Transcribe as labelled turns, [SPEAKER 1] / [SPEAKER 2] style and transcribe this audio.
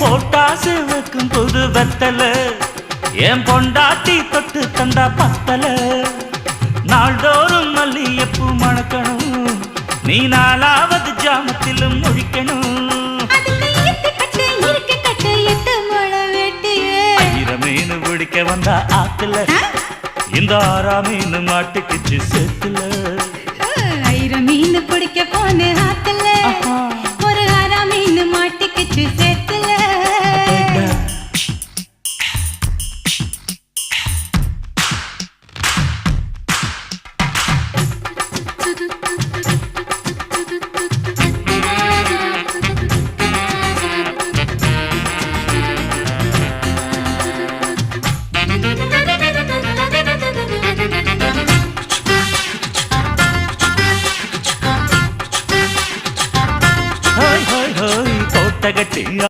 [SPEAKER 1] போட்டாசு வைக்கும் புது வெத்தல என் பொண்டாட்டி தொட்டு தந்தா பத்தல நாள்தோறும் மல்லியப்பூ மணக்கணும் நீ நாலாவது ஜாமத்திலும் முழிக்கணும் மீன் பிடிக்க வந்தா ஆத்துல இந்த 6 மீன் மாட்டுக்குச்சு சேத்துல
[SPEAKER 2] மீன் பிடிக்க போன ஆத்துல